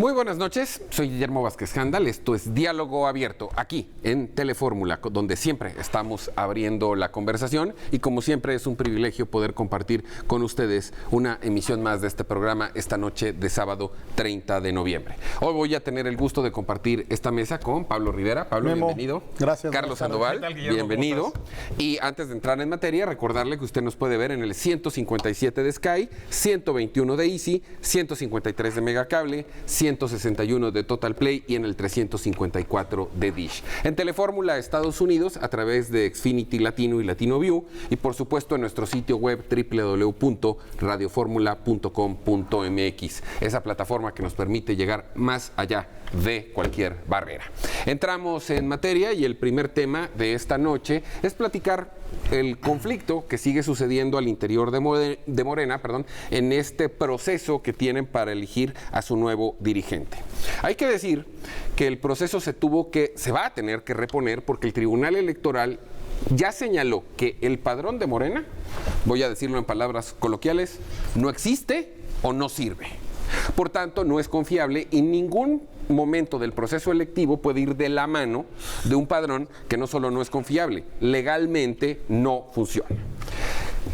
Muy buenas noches, soy Guillermo Vázquez Handal, esto es Diálogo Abierto, aquí en Telefórmula, donde siempre estamos abriendo la conversación y como siempre es un privilegio poder compartir con ustedes una emisión más de este programa esta noche de sábado 30 de noviembre. Hoy voy a tener el gusto de compartir esta mesa con Pablo Rivera. Pablo, Memo, bienvenido. Gracias. Carlos Sandoval, bienvenido. Y antes de entrar en materia, recordarle que usted nos puede ver en el 157 de Sky, 121 de Easy, 153 de Megacable, 161 de Total Play y en el 354 de Dish. En Telefórmula Estados Unidos a través de Xfinity Latino y Latino View y por supuesto en nuestro sitio web www.radioformula.com.mx, esa plataforma que nos permite llegar más allá de cualquier barrera. Entramos en materia y el primer tema de esta noche es platicar el conflicto que sigue sucediendo al interior de Morena, en este proceso que tienen para elegir a su nuevo dirigente. Hay que decir que el proceso se va a tener que reponer porque el Tribunal Electoral ya señaló que el padrón de Morena, voy a decirlo en palabras coloquiales, no existe o no sirve. Por tanto, no es confiable y ningún momento del proceso electivo puede ir de la mano de un padrón que no solo no es confiable, legalmente no funciona.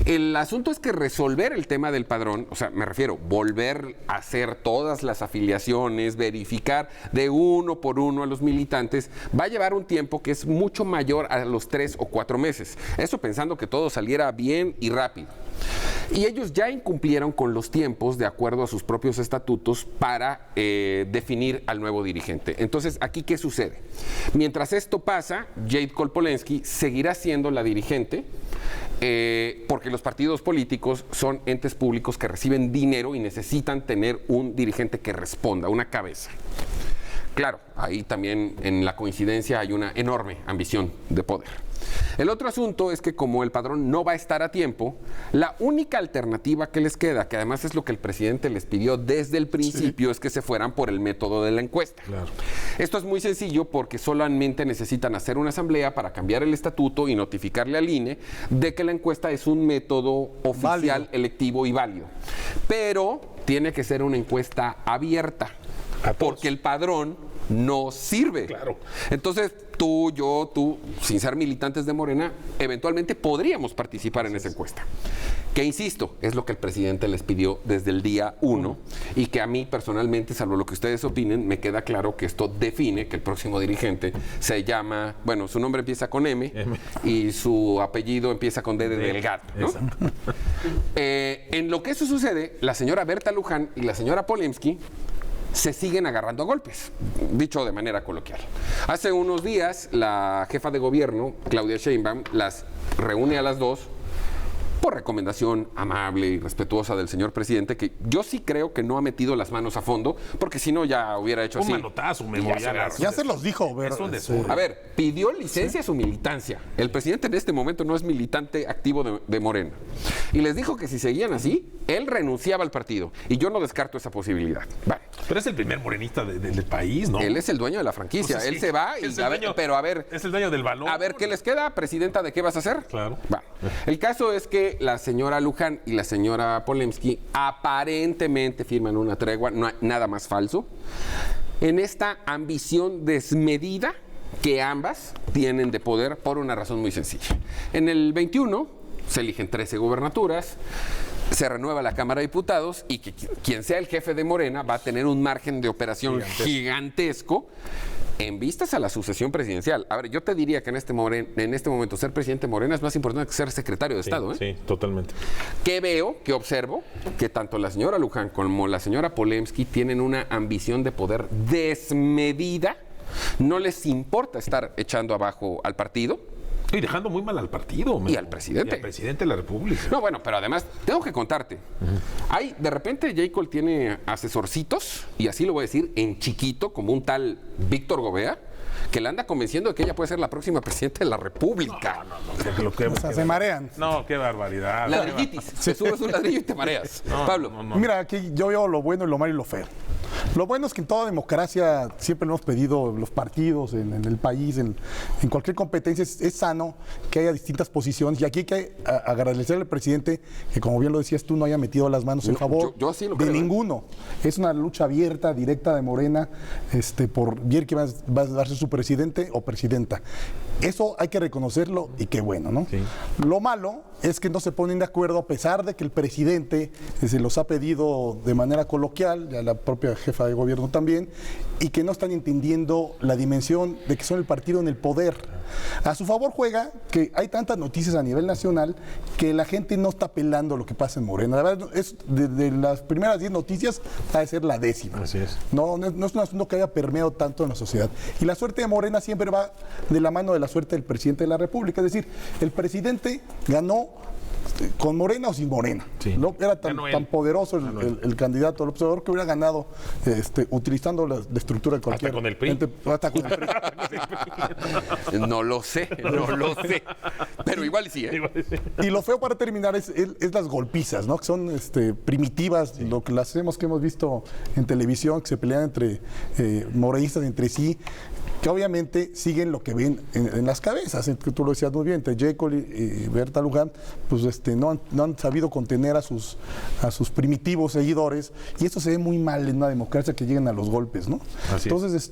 El asunto es que resolver el tema del padrón, o sea, me refiero, volver a hacer todas las afiliaciones, verificar de uno por uno a los militantes, va a llevar un tiempo que es mucho mayor a los 3 o 4 meses. Eso pensando que todo saliera bien y rápido. Y ellos ya incumplieron con los tiempos de acuerdo a sus propios estatutos para definir al nuevo dirigente. Entonces, ¿aquí qué sucede? Mientras esto pasa, Jade Kolpolensky seguirá siendo la dirigente porque los partidos políticos son entes públicos que reciben dinero y necesitan tener un dirigente que responda, una cabeza. Claro, ahí también en la coincidencia hay una enorme ambición de poder. El otro asunto es que como el padrón no va a estar a tiempo, la única alternativa que les queda, que además es lo que el presidente les pidió desde el principio, es que se fueran por el método de la encuesta. Claro. Esto es muy sencillo porque solamente necesitan hacer una asamblea para cambiar el estatuto y notificarle al INE de que la encuesta es un método oficial, electivo y válido. Pero tiene que ser una encuesta abierta, porque el padrón no sirve. Claro. Entonces, tú, sin ser militantes de Morena, eventualmente podríamos participar en esa encuesta. Que, insisto, es lo que el presidente les pidió desde el día 1 y que a mí personalmente, salvo lo que ustedes opinen, me queda claro que esto define que el próximo dirigente se llama, bueno, su nombre empieza con M. Y su apellido empieza con D de Delgado, ¿no? En lo que eso sucede, la señora Berta Luján y la señora Polensky se siguen agarrando a golpes, dicho de manera coloquial. Hace unos días, la jefa de gobierno, Claudia Sheinbaum, las reúne a las dos por recomendación amable y respetuosa del señor presidente, que yo sí creo que no ha metido las manos a fondo, porque si no ya hubiera hecho así. Un manotazo, Memo, ya se los dijo. A ver, pidió licencia a su militancia. El presidente en este momento no es militante activo de Morena. Y les dijo que si seguían así, él renunciaba al partido. Y yo no descarto esa posibilidad. Vale. Pero es el primer morenista del país, ¿no? Él es el dueño de la franquicia. Pues sí, él se va y pero a ver. Es el dueño del balón. A ver, ¿qué les queda, presidenta? ¿De qué vas a hacer? Claro. Vale. El caso es que la señora Luján y la señora Polensky aparentemente firman una tregua, no hay nada más falso, en esta ambición desmedida que ambas tienen de poder por una razón muy sencilla. En el 21 se eligen 13 gubernaturas, se renueva la Cámara de Diputados y que quien sea el jefe de Morena va a tener un margen de operación gigantesco en vistas a la sucesión presidencial. A ver, yo te diría que en este momento ser presidente de Morena es más importante que ser secretario de Estado. Sí, totalmente. Que observo, que tanto la señora Luján como la señora Polensky tienen una ambición de poder desmedida. No les importa estar echando abajo al partido. Y dejando muy mal al partido. Y al presidente. Y al presidente de la República. No, bueno, pero además, tengo que contarte. Hay, de repente, J. Cole tiene asesorcitos, y así lo voy a decir, en chiquito, como un tal Víctor Gobea, que le anda convenciendo de que ella puede ser la próxima presidenta de la República. Se marean. No, qué barbaridad. Ladrillitis. Te subes un ladrillo y te mareas. Pablo. Mira, aquí yo veo lo bueno y lo malo y lo feo. Lo bueno es que en toda democracia siempre lo hemos pedido los partidos, en el país, en cualquier competencia, es sano que haya distintas posiciones. Y aquí hay que agradecerle al presidente que, como bien lo decías tú, no haya metido las manos en favor yo así lo de creo, ninguno. Es una lucha abierta, directa de Morena, por ver quién va a darse su presidente o presidenta. Eso hay que reconocerlo y qué bueno, ¿no? Sí. Lo malo es que no se ponen de acuerdo a pesar de que el presidente se los ha pedido de manera coloquial, ya la propia jefa de gobierno también, y que no están entendiendo la dimensión de que son el partido en el poder. A su favor juega que hay tantas noticias a nivel nacional que la gente no está pelando lo que pasa en Morena. La verdad, es de las primeras 10 noticias ha de ser la 10ª. Así es. No es un asunto que haya permeado tanto en la sociedad. Y la suerte de Morena siempre va de la mano de la suerte del presidente de la República. Es decir, el presidente ganó con Morena o sin Morena. Sí. No era tan poderoso el candidato López Obrador que hubiera ganado utilizando la estructura de cualquier... Hasta con el PRI. Hasta con el PRI. No lo sé. Pero igual sí, ¿eh? Y lo feo para terminar es las golpizas, ¿no? Que son primitivas, sí. Lo que las hemos visto en televisión, que se pelean entre morenistas entre sí, que obviamente siguen lo que ven en las cabezas. Tú lo decías muy bien, entre Jekyll y Berta Luján, pues no han sabido contener a sus primitivos seguidores, y esto se ve muy mal en una democracia, que lleguen a los golpes, ¿no? Así Entonces,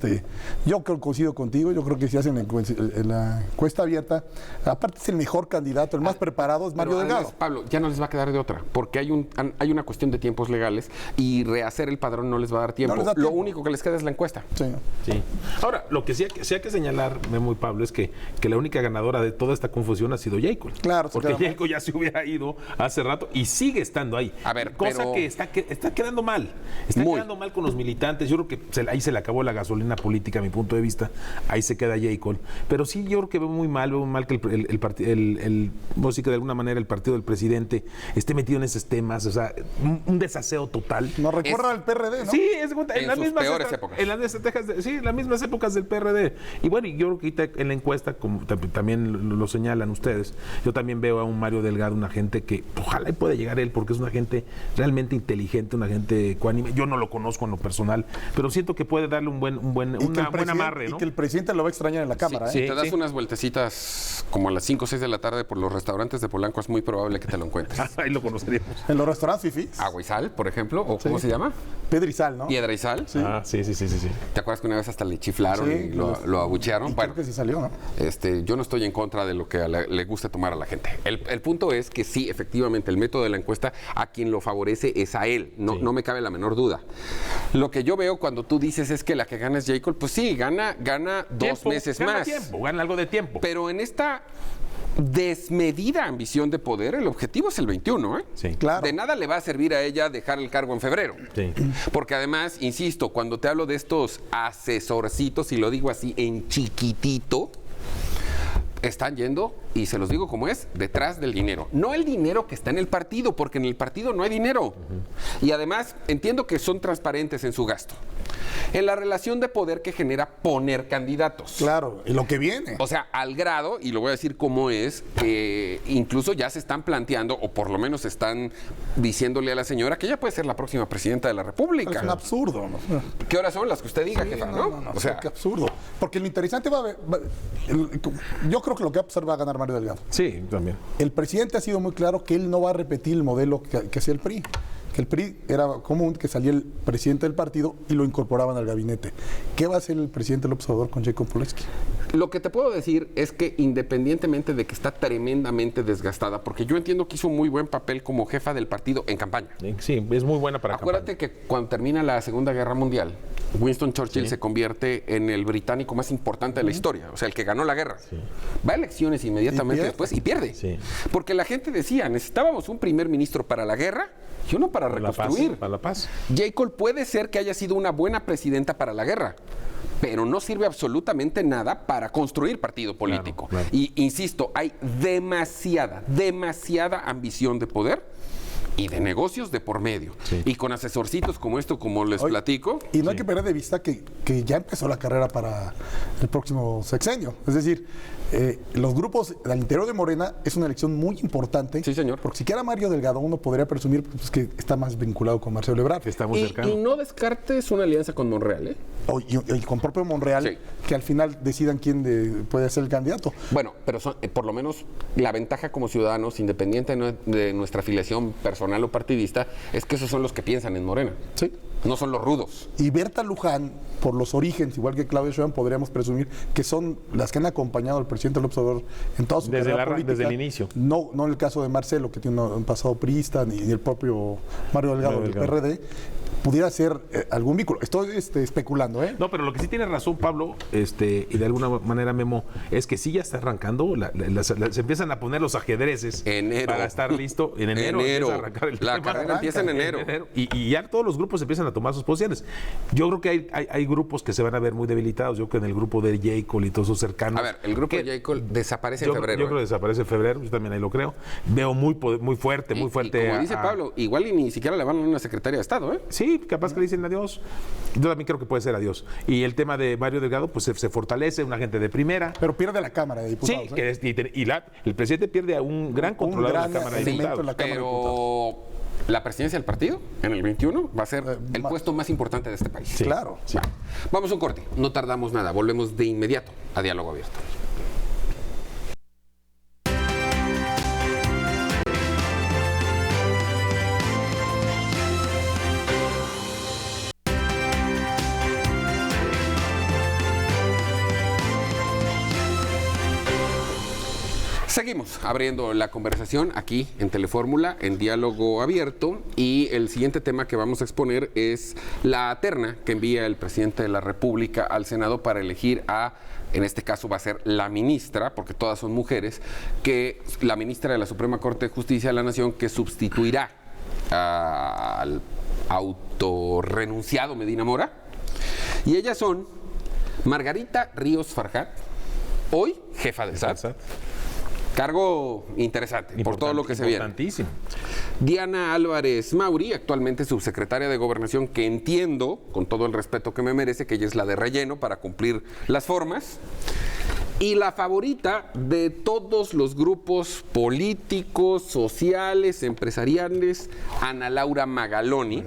yo coincido contigo, yo creo que si hacen la encuesta abierta, aparte es el mejor candidato, el más preparado es Mario Delgado. Además, Pablo, ya no les va a quedar de otra, porque hay una cuestión de tiempos legales y rehacer el padrón no les va a dar tiempo. No les da Lo tiempo. único que les queda es la encuesta. Sí. Sí. Ahora, lo que sí hay que señalar, Memo y Pablo, es que la única ganadora de toda esta confusión ha sido Jekyll. Claro, porque Jekyll ya se hubiera ido hace rato y sigue estando ahí. A ver, cosa pero... que está quedando mal. Está quedando mal con los militantes. Yo creo que ahí se le acabó la gasolina política, a mi punto de vista. Ahí se queda Jekyll. Pero sí, yo creo que veo muy mal que que de alguna manera el partido del presidente esté metido en esos temas. O sea, un desaseo total. Nos recuerda al PRD, ¿no? Sí, en las mismas peores épocas. En las mismas épocas del PRD. Y bueno, yo creo que en la encuesta, como también lo señalan ustedes, yo también veo a un Mario Delgado, una gente que ojalá pueda llegar él, porque es una gente realmente inteligente, una gente ecuánime. Yo no lo conozco en lo personal, pero siento que puede darle un buen amarre, ¿no? Y que el presidente lo va a extrañar en la Cámara, Si ¿eh? te das unas vueltecitas como a las 5 o 6 de la tarde por los restaurantes de Polanco, es muy probable que te lo encuentres. Ahí lo conoceríamos. En los restaurantes fifís. Agua y sal, por ejemplo, o ¿cómo se llama? Piedra y sal, ¿no? Piedra y sal. Sí. Sí. ¿Te acuerdas que una vez hasta le chiflaron Sí, y lo abuchearon? Y Bueno, creo que sí salió, ¿no? yo no estoy en contra de lo que le guste tomar a la gente. El punto es que sí, efectivamente, el método de la encuesta a quien lo favorece es a él. No me cabe la menor duda. Lo que yo veo cuando tú dices es que la que gana es Jekyll, pues sí, gana 2 meses más. Gana algo de tiempo. Pero en esta desmedida ambición de poder, el objetivo es el 21, ¿eh? Sí. Claro. De nada le va a servir a ella dejar el cargo en febrero. Sí. Porque además, insisto, cuando te hablo de estos asesorcitos, y lo digo así en chiquitito, están yendo, y se los digo como es, detrás del dinero. No el dinero que está en el partido, porque en el partido no hay dinero. Y además, entiendo que son transparentes en su gasto. En la relación de poder que genera poner candidatos. Claro, y lo que viene. O sea, al grado, y lo voy a decir cómo es, que incluso ya se están planteando, o por lo menos están diciéndole a la señora que ella puede ser la próxima presidenta de la República. Es un absurdo, ¿no? ¿Qué horas son las que usted diga, Sí, jefa? no, O sea, qué absurdo. Porque lo interesante yo creo que lo que va a pasar va a ganar Mario Delgado. Sí, también. El presidente ha sido muy claro que él no va a repetir el modelo que hacía el PRI. Que el PRI era común que salía el presidente del partido y lo incorporaban al gabinete. ¿Qué va a hacer el presidente López Obrador con Jacob Polensky? lo que te puedo decir es que independientemente de que está tremendamente desgastada, porque yo entiendo que hizo un muy buen papel como jefa del partido en campaña. Sí, es muy buena para Acuérdate campaña. que cuando termina la Segunda Guerra Mundial, Winston Churchill se convierte en el británico más importante de la historia, o sea, el que ganó la guerra. Va a elecciones inmediatamente después y pierde. Porque la gente decía, necesitábamos un primer ministro para la guerra y uno para reconstruir. Para la paz. J. Cole puede ser que haya sido una buena presidenta para la guerra, pero no sirve absolutamente nada para construir partido político. Claro. Y insisto, hay demasiada ambición de poder y de negocios de por medio. Sí. Y con asesorcitos como esto, como les platico. Y no hay que perder de vista que ya empezó la carrera para el próximo sexenio. Es decir, los grupos al interior de Morena es una elección muy importante. Sí, señor. Porque siquiera Mario Delgado uno podría presumir pues, que está más vinculado con Marcelo Ebrard. Que está muy cercano. Y no descartes una alianza con Monreal, ¿eh? Y con propio Monreal, Sí. que al final decidan quién puede ser el candidato. Bueno, pero por lo menos la ventaja como ciudadanos, independiente de nuestra afiliación personal o partidista, es que esos son los que piensan en Morena. Sí. No son los rudos. Y Berta Luján, por los orígenes, igual que Claudia Sheinbaum, podríamos presumir que son las que han acompañado al presidente López Obrador en toda su carrera política. Desde el inicio. No en el caso de Marcelo, que tiene un pasado priista, ni el propio Mario Delgado del PRD. Pudiera ser algún vínculo. Estoy especulando, ¿eh? No, pero lo que sí tiene razón Pablo, y de alguna manera Memo, es que sí ya está arrancando, se empiezan a poner los ajedrezes para estar listo. En enero. Empieza a arrancar el La tema. carrera empieza en enero. Y ya todos los grupos empiezan a tomar sus posiciones. Yo creo que hay grupos que se van a ver muy debilitados. Yo creo que en el grupo de J. Cole y todos sus cercanos. A ver, el grupo de J. Cole desaparece en febrero. Yo creo que desaparece en febrero, yo también ahí lo creo. Veo muy fuerte. Y como dice Pablo, igual y ni siquiera le van a una secretaria de Estado, ¿eh? Sí, capaz que le dicen adiós. Yo también creo que puede ser adiós. Y el tema de Mario Delgado, pues se fortalece, una gente de primera. Pero pierde la Cámara de Diputados. Sí, el presidente pierde a un gran controlador de la Cámara de Diputados. Pero la presidencia del partido en el 21 va a ser el puesto más importante de este país. Sí. Claro. Sí. Vamos a un corte, no tardamos nada, volvemos de inmediato a Diálogo Abierto. Seguimos abriendo la conversación aquí en Telefórmula, en Diálogo Abierto, y el siguiente tema que vamos a exponer es la terna que envía el presidente de la República al Senado para elegir en este caso va a ser la ministra, porque todas son mujeres, que la ministra de la Suprema Corte de Justicia de la Nación, que sustituirá al autorrenunciado Medina Mora. Y ellas son Margarita Ríos Farjat, hoy jefa del SAT. Cargo interesante por todo lo que se viene. Importantísimo. Diana Álvarez Mauri, actualmente subsecretaria de Gobernación, que entiendo, con todo el respeto que me merece, que ella es la de relleno para cumplir las formas. Y la favorita de todos los grupos políticos, sociales, empresariales, Ana Laura Magaloni,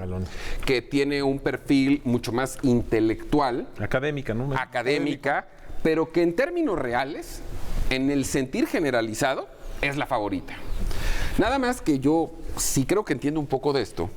que tiene un perfil mucho más intelectual. Académica, ¿no? Académica, pero que en términos reales, en el sentir generalizado, es la favorita. Nada más que yo sí creo que entiendo un poco de esto.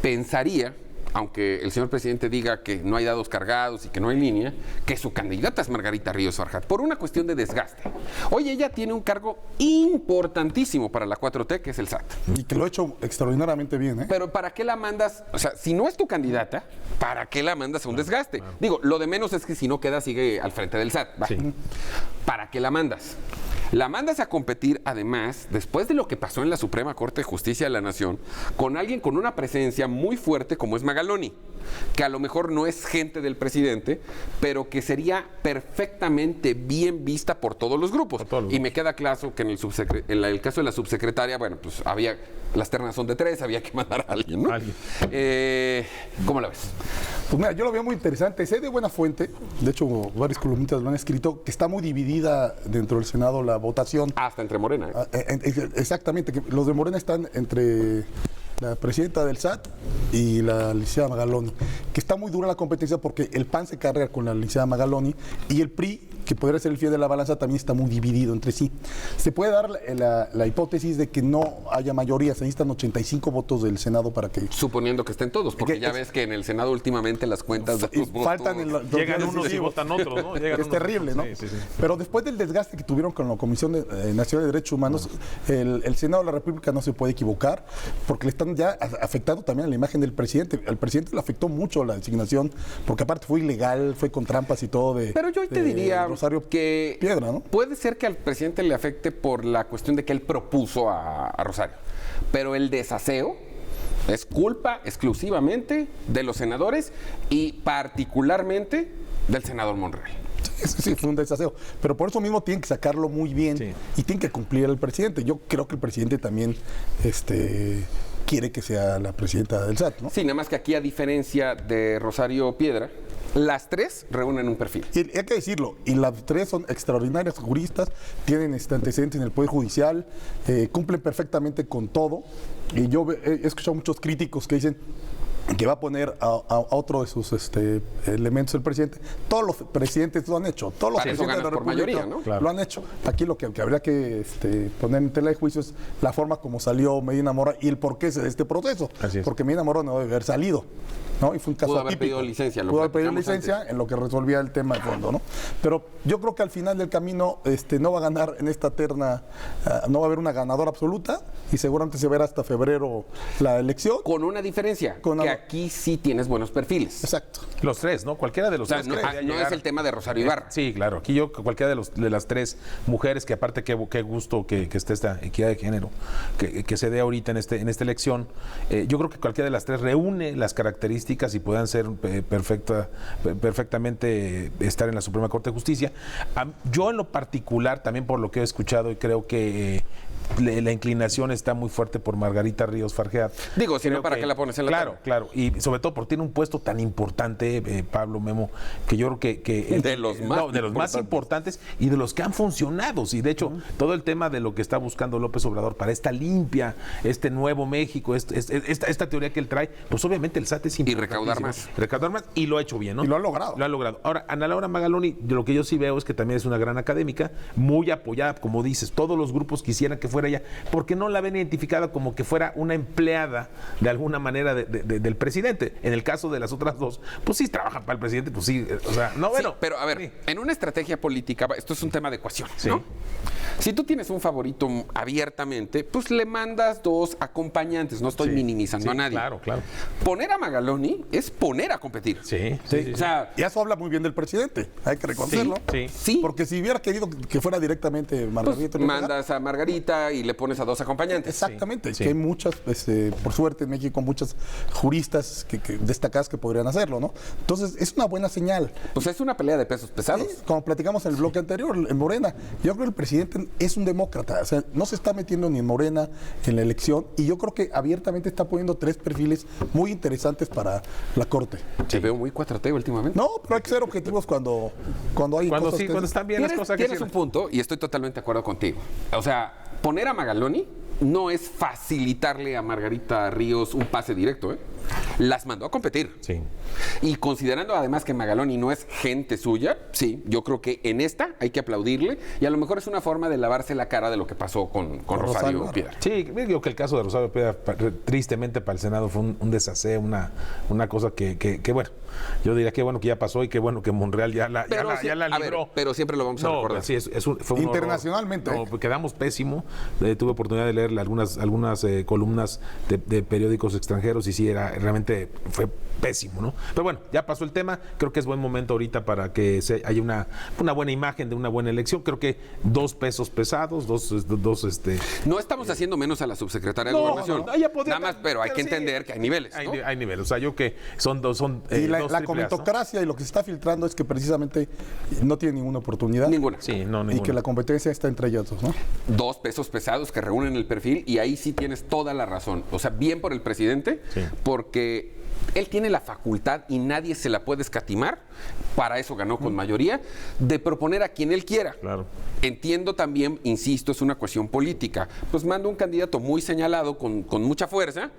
Pensaría, aunque el señor presidente diga que no hay dados cargados y que no hay línea, que su candidata es Margarita Ríos Farjat, por una cuestión de desgaste. Hoy ella tiene un cargo importantísimo para la 4T, que es el SAT. Y que lo ha hecho extraordinariamente bien, ¿eh? Pero ¿para qué la mandas? O sea, si no es tu candidata, ¿para qué la mandas a un desgaste? Claro. Digo, lo de menos es que si no queda, sigue al frente del SAT. ¿Va? Sí. ¿Para qué la mandas? La mandas a competir, además, después de lo que pasó en la Suprema Corte de Justicia de la Nación, con alguien con una presencia muy fuerte como es Magaloni, que a lo mejor no es gente del presidente, pero que sería perfectamente bien vista por todos los grupos. Y me queda claro que en el caso de la subsecretaria, bueno, pues las ternas son de 3, había que mandar a alguien, ¿no? ¿Cómo la ves? Pues mira, yo lo veo muy interesante. Sé de buena fuente, de hecho varios columnistas lo han escrito, que está muy dividida dentro del Senado la votación. Hasta entre Morena. Exactamente, que los de Morena están entre la presidenta del SAT y la licenciada Magaloni, que está muy dura la competencia porque el PAN se carga con la licenciada Magaloni y el PRI, que podría ser el fiel de la balanza, también está muy dividido entre sí. Se puede dar la hipótesis de que no haya mayoría, se necesitan 85 votos del Senado para que... Suponiendo que estén todos, porque ya ves que en el Senado últimamente las cuentas de los votos... Llegan unos y votan otros, ¿no? Es terrible, ¿no? Sí. Pero después del desgaste que tuvieron con la Comisión Nacional de Derechos Humanos, el Senado de la República no se puede equivocar, porque le están ya afectando también a la imagen del presidente. Al presidente le afectó mucho la designación, porque aparte fue ilegal, fue con trampas y todo de... Pero yo te diría... Rosario que Piedra, ¿no? Puede ser que al presidente le afecte por la cuestión de que él propuso a Rosario, pero el desaseo es culpa exclusivamente de los senadores y particularmente del senador Monreal. Sí, fue un desaseo. Pero por eso mismo tienen que sacarlo muy bien y tienen que cumplir al presidente. Yo creo que el presidente también quiere que sea la presidenta del SAT, ¿no? Sí, nada más que aquí, a diferencia de Rosario Piedra, las tres reúnen un perfil. Y hay que decirlo, y las tres son extraordinarias juristas, tienen antecedentes en el Poder Judicial, cumplen perfectamente con todo. Y yo he escuchado muchos críticos que dicen que va a poner a otro de sus elementos el presidente. Todos los presidentes lo han hecho, todos los Para eso presidentes de la ganas por República mayoría, ¿no? Claro. lo han hecho. Aquí lo que habría que poner en tela de juicio es la forma como salió Medina Mora y el porqué de este proceso. Así es. Porque Medina Mora no debe haber salido, ¿no? Y fue un caso Pudo haber atípico. pedido licencia, lo Pudo haber pedido platicamos licencia antes. en lo que resolvía el tema de fondo, ¿no? Pero yo creo que al final del camino no va a ganar en esta terna, no va a haber una ganadora absoluta y seguramente se verá hasta febrero la elección. Con una diferencia, Con que una- aquí sí tienes buenos perfiles. Exacto. Los tres, ¿no? Cualquiera de los O sea, tres. no, que podría no es llegar. el tema de Rosario Ibarra. Sí, claro. Aquí yo, cualquiera de las tres mujeres, que aparte qué gusto que esté esta equidad de género, que se dé ahorita en esta elección, yo creo que cualquiera de las tres reúne las características y puedan ser perfectamente estar en la Suprema Corte de Justicia. Yo en lo particular, también por lo que he escuchado, y creo que la inclinación está muy fuerte por Margarita Ríos Fargeat. Digo, si no, Creo ¿para que- qué la pones en la Claro, terna? claro. Y sobre todo porque tiene un puesto tan importante, Pablo Memo, que yo creo que De los más importantes y de los que han funcionado. Y de hecho, todo el tema de lo que está buscando López Obrador para esta limpia, este nuevo México, esta teoría que él trae, pues obviamente el SAT es importantísimo. recaudar más. Recaudar más, y lo ha hecho bien, ¿no? Y lo ha logrado. Lo ha logrado. Ahora, Ana Laura Magaloni, de lo que yo sí veo es que también es una gran académica, muy apoyada, como dices, todos los grupos quisieran que fuera ella, porque no la ven identificada como que fuera una empleada de alguna manera del presidente. En el caso de las otras dos, pues sí trabajan para el presidente, pues sí, o sea, no, bueno. Sí, pero a ver, sí. en una estrategia política, esto es un tema de ecuación, Sí. ¿no? Si tú tienes un favorito abiertamente, pues le mandas dos acompañantes, no estoy Sí, minimizando sí, a nadie. claro, claro. Poner a Magaloni es poner a competir. Sí, O sea, Y eso habla muy bien del presidente, hay que reconocerlo. sí. sí, Porque si hubiera querido que fuera directamente pues, Margarita Ríos Fargeat, mandas a Margarita y le pones a dos acompañantes. exactamente, Sí. que hay muchas, por suerte en México, muchas juristas que destacadas que podrían hacerlo, ¿no? Entonces, es una buena señal. Pues es una pelea de pesos pesados. Sí, como platicamos en el bloque anterior, en Morena, yo creo que el presidente es un demócrata, o sea, no se está metiendo ni en Morena en la elección, y yo creo que abiertamente está poniendo tres perfiles muy interesantes para la Corte. Te veo muy 4T últimamente. No, pero hay que ser objetivos cuando hay Cuando cosas sí, que- cuando están bien las Tienes, cosas que tienes un punto y estoy totalmente de acuerdo contigo. O sea, poner a Magaloni no es facilitarle a Margarita Ríos un pase directo, ¿eh? Las mandó a competir. Sí. Y considerando además que Magaloni no es gente suya, sí, yo creo que en esta hay que aplaudirle y a lo mejor es una forma de lavarse la cara de lo que pasó con Rosario Rosario. Piedra. Sí, digo que el caso de Rosario Piedra, tristemente para el Senado, fue un desaseo, una cosa que bueno, yo diría que bueno que ya pasó y que bueno que Monreal ya la a ver, libró. pero siempre lo vamos a No, recordar. sí, fue un Internacionalmente. horror. No, pues quedamos pésimo. Tuve oportunidad de leer algunas columnas de periódicos extranjeros y sí, realmente fue pésimo, ¿no? Pero bueno, ya pasó el tema. Creo que es buen momento ahorita para que haya una buena imagen de una buena elección. Creo que dos pesos pesados, dos No estamos haciendo menos a la subsecretaria de No, Gobernación. no, ella podría- Nada más, pero hay que sí. entender que hay niveles, ¿no? Hay niveles. O sea, yo que son dos. Y la dos triple A's, ¿no? comentocracia y lo que se está filtrando es que precisamente no tiene ninguna oportunidad. Ninguna. Sí, no, Y ninguna. que la competencia está entre ellos dos, ¿no? Dos pesos pesados que reúnen el perfil y ahí sí tienes toda la razón. O sea, bien por el presidente, Sí. porque él tiene la facultad y nadie se la puede escatimar, para eso ganó con mayoría, de proponer a quien él quiera. Claro. Entiendo también, insisto, es una cuestión política. Pues manda un candidato muy señalado, con mucha fuerza,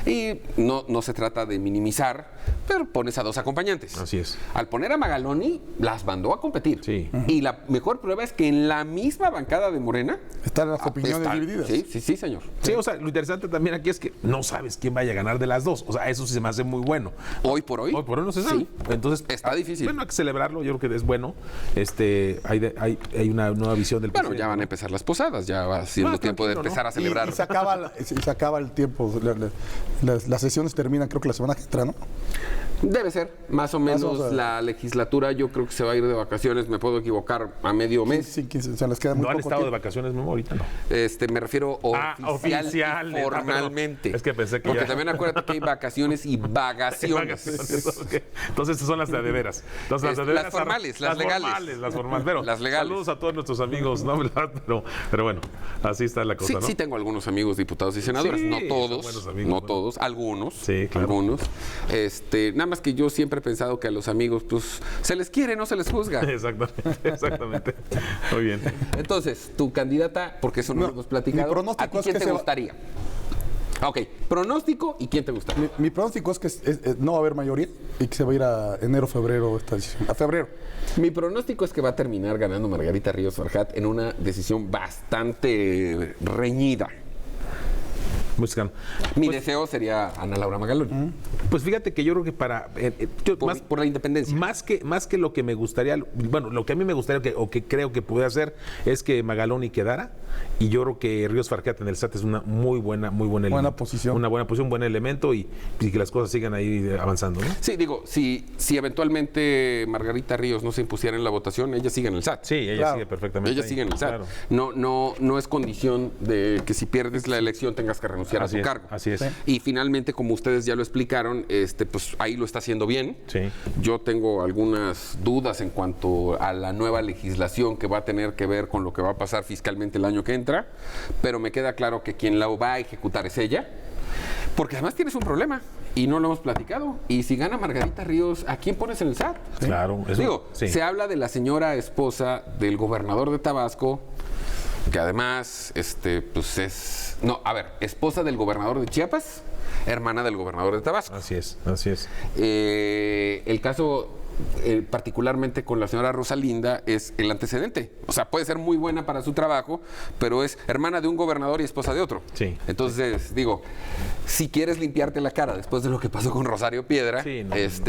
y no se trata de minimizar, pero pones a dos acompañantes. Así es. Al poner a Magaloni, las mandó a competir. Sí. Y la mejor prueba es que en la misma bancada de Morena Están las opiniones está- divididas. Sí, señor. Sí, o sea, lo interesante también aquí es que no sabes quién vaya a ganar de las dos. O sea, eso sí se me hace muy bueno. Hoy por hoy. Hoy por hoy no se sabe. Sí. Entonces, Está difícil. Bueno, hay que celebrarlo, yo creo que es bueno. Hay una nueva visión del Bueno, presidente, ya van a ¿no? empezar las posadas, ya va siendo Bueno, tiempo de tranquilo, empezar ¿no? a celebrar. Y se acaba el tiempo. Las sesiones terminan, creo que la semana que entra, ¿no? Debe ser, más o menos la legislatura. Yo creo que se va a ir de vacaciones, me puedo equivocar, a medio mes. Sí, 15, o sea, les queda muy ¿No han poco estado de tiempo. vacaciones, Memo? Ahorita no. Me refiero oficial y formalmente. Es que pensé que Porque ya... también acuérdate que hay vacaciones y vagaciones. Ok. Entonces, estas son las de veras. Entonces, Las formales, las legales. Las formales, pero Las legales. saludos a todos nuestros amigos, ¿no? Pero bueno, así está la cosa, Sí, ¿no? sí tengo algunos amigos diputados y senadores, Sí, no son todos, buenos amigos, no bueno. todos, algunos, Sí, claro. algunos. Nada más que yo siempre he pensado que a los amigos, pues, se les quiere, no se les juzga. Exactamente. Muy bien. Entonces, tu candidata, porque eso no lo hemos platicado, mi pronóstico ¿a ti es quién que te se va- gustaría? Ok, pronóstico y quién te gustaría. Mi pronóstico es que no va a haber mayoría y que se va a ir a enero, febrero, esta decisión. A febrero. Mi pronóstico es que va a terminar ganando Margarita Ríos Farjat en una decisión bastante reñida. Música. Mi deseo sería Ana Laura Magaloni, Pues fíjate que yo creo que para... por la independencia. Más que lo que me gustaría, bueno, lo que a mí me gustaría o que creo que puede hacer es que Magaloni quedara, y yo creo que Ríos Farjat en el SAT es una muy buena elemento. Posición. Una buena posición, un buen elemento y que las cosas sigan ahí avanzando, ¿no? Sí, digo, si eventualmente Margarita Ríos no se impusiera en la votación, ella sigue en el SAT. Sí, ella Claro. sigue perfectamente. Ella ahí. sigue en el SAT. Claro. No es condición de que si pierdes la elección tengas que renunciar Así a tu es, cargo. así es. Sí. Y finalmente, como ustedes ya lo explicaron, pues ahí lo está haciendo bien. Sí. Yo tengo algunas dudas en cuanto a la nueva legislación que va a tener que ver con lo que va a pasar fiscalmente el año que entra, pero me queda claro que quien la va a ejecutar es ella, porque además tienes un problema y no lo hemos platicado. Y si gana Margarita Ríos, ¿a quién pones en el SAT? Claro. Eso, Digo, sí. se habla de la señora esposa del gobernador de Tabasco, que además, pues es... No, a ver, esposa del gobernador de Chiapas, hermana del gobernador de Tabasco. Así es, así es. El caso, particularmente con la señora Rosalinda, es el antecedente. O sea, puede ser muy buena para su trabajo, pero es hermana de un gobernador y esposa de otro. Sí. Entonces, digo, si quieres limpiarte la cara después de lo que pasó con Rosario Piedra, Sí,